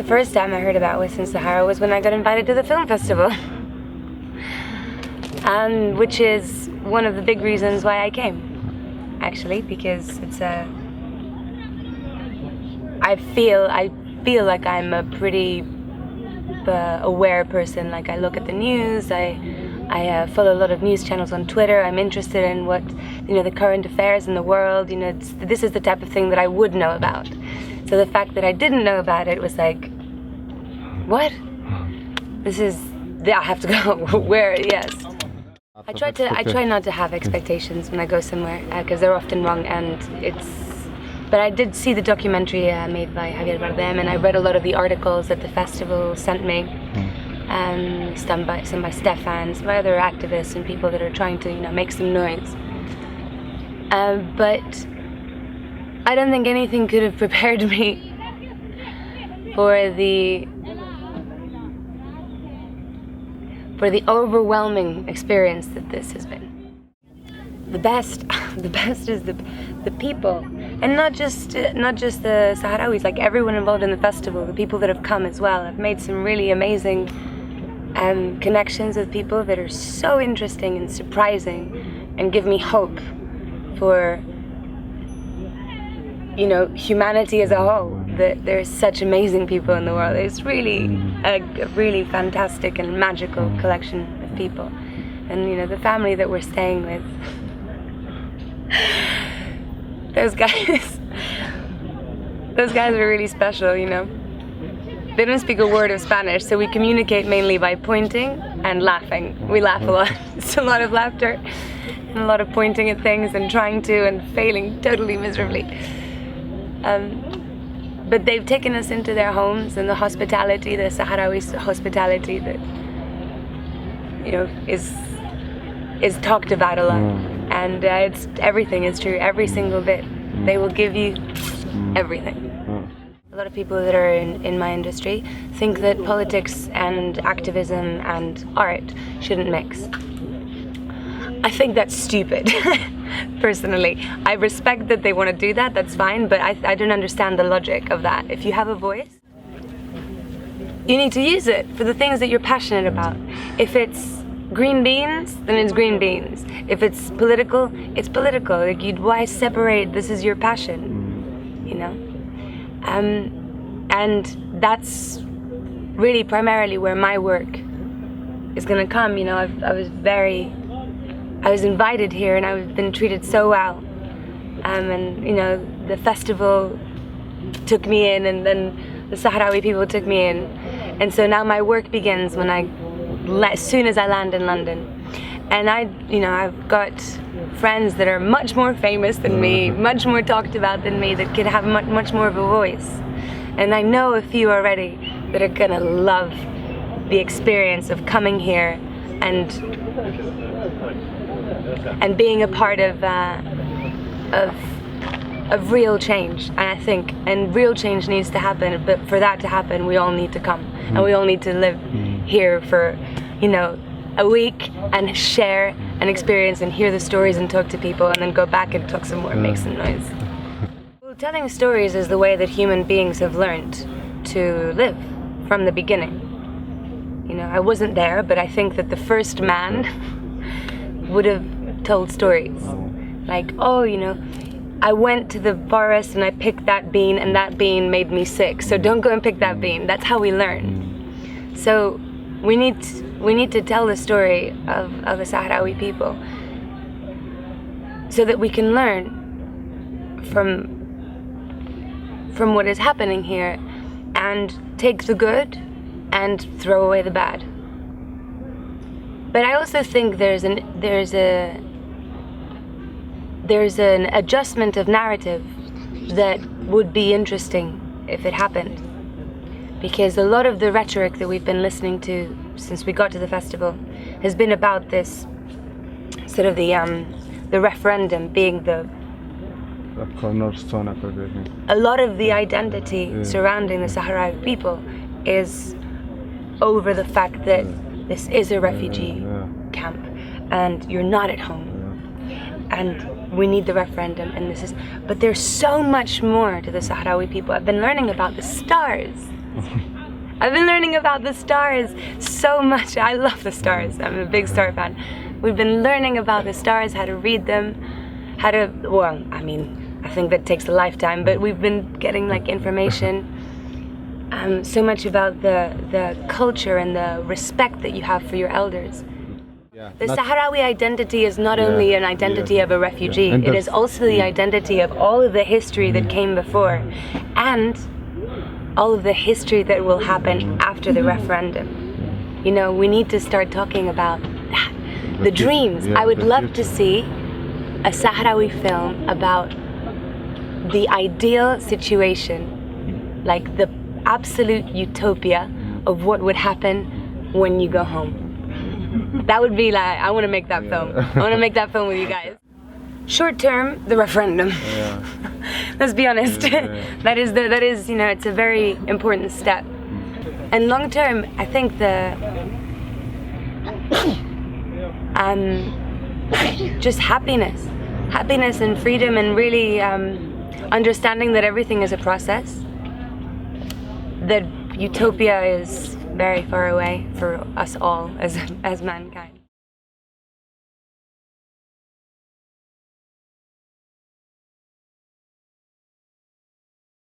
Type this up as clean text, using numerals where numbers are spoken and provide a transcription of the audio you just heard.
The first time I heard about Western Sahara was when I got invited to the film festival, which is one of the big reasons why I came, actually, because it's I feel like I'm a pretty aware person. Like, I look at the news, I follow a lot of news channels on Twitter. I'm interested in what, the current affairs in the world. This is the type of thing that I would know about. So the fact that I didn't know about it was like, what? I have to go. Where? Yes. I try not to have expectations when I go somewhere, because they're often wrong, and but I did see the documentary made by Javier Bardem, and I read a lot of the articles that the festival sent me, some by Stefan, some by other activists and people that are trying to, make some noise. But I don't think anything could have prepared me for the overwhelming experience that this has been. The best is the people, and not just the Sahrawis, like everyone involved in the festival, the people that have come as well. I've made some really amazing connections with people that are so interesting and surprising, and give me hope for humanity as a whole. That there's such amazing people in the world. It's really a really fantastic and magical collection of people, and the family that we're staying with. Those guys are really special, They don't speak a word of Spanish, so we communicate mainly by pointing and laughing. We laugh a lot. It's a lot of laughter and a lot of pointing at things and trying to and failing totally miserably. But they've taken us into their homes, and the hospitality, the Sahrawi hospitality that is talked about a lot. And everything is true, every single bit. They will give you everything. A lot of people that are in my industry think that politics and activism and art shouldn't mix. I think that's stupid, personally. I respect that they want to do that, that's fine, but I don't understand the logic of that. If you have a voice, you need to use it for the things that you're passionate about. If it's green beans, then it's green beans. If it's political, it's political. Like, why separate? This is your passion, and that's really primarily where my work is gonna come. I was invited here, and I've been treated so well. And the festival took me in, and then the Sahrawi people took me in, and so now my work begins as soon as I land in London. And I've got friends that are much more famous than me, much more talked about than me, that could have much more of a voice. And I know a few already that are gonna love the experience of coming here and being a part of real change. And I think, real change needs to happen, but for that to happen, we all need to come, and we all need to live here for, a week and share an experience and hear the stories and talk to people, and then go back and talk some more and make some noise. Well, telling stories is the way that human beings have learned to live from the beginning. I wasn't there, but I think that the first man would have told stories. Like, I went to the forest and I picked that bean, and that bean made me sick, so don't go and pick that bean. That's how we learn. So we need to tell the story of the Sahrawi people, so that we can learn from what is happening here, and take the good and throw away the bad. But I also think there's an adjustment of narrative that would be interesting if it happened, because a lot of the rhetoric that we've been listening to since we got to the festival has been about this sort of the referendum being a cornerstone of everything. A lot of the identity surrounding the Saharawi people is over the fact that this is a refugee camp and you're not at home. And we need the referendum, and but there's so much more to the Sahrawi people. I've been learning about the stars. I've been learning about the stars so much. I love the stars. I'm a big star fan. We've been learning about the stars, how to read them, I think that takes a lifetime, but we've been getting like information so much about the culture and the respect that you have for your elders. Yeah, The Saharawi identity is not only an identity of a refugee, And it is also the identity of all of the history that came before and all of the history that will happen after the referendum. You know, we need to start talking about that. The dreams. I would love to see a Saharawi film about the ideal situation, like the absolute utopia of what would happen when you go home. That would be like, I want to make that film. I want to make that film with you guys. Short term, the referendum. Yeah. Let's be honest. That is, you know, it's a very important step. And long term, I think just happiness and freedom, and really understanding that everything is a process. That utopia is very far away for us all as mankind.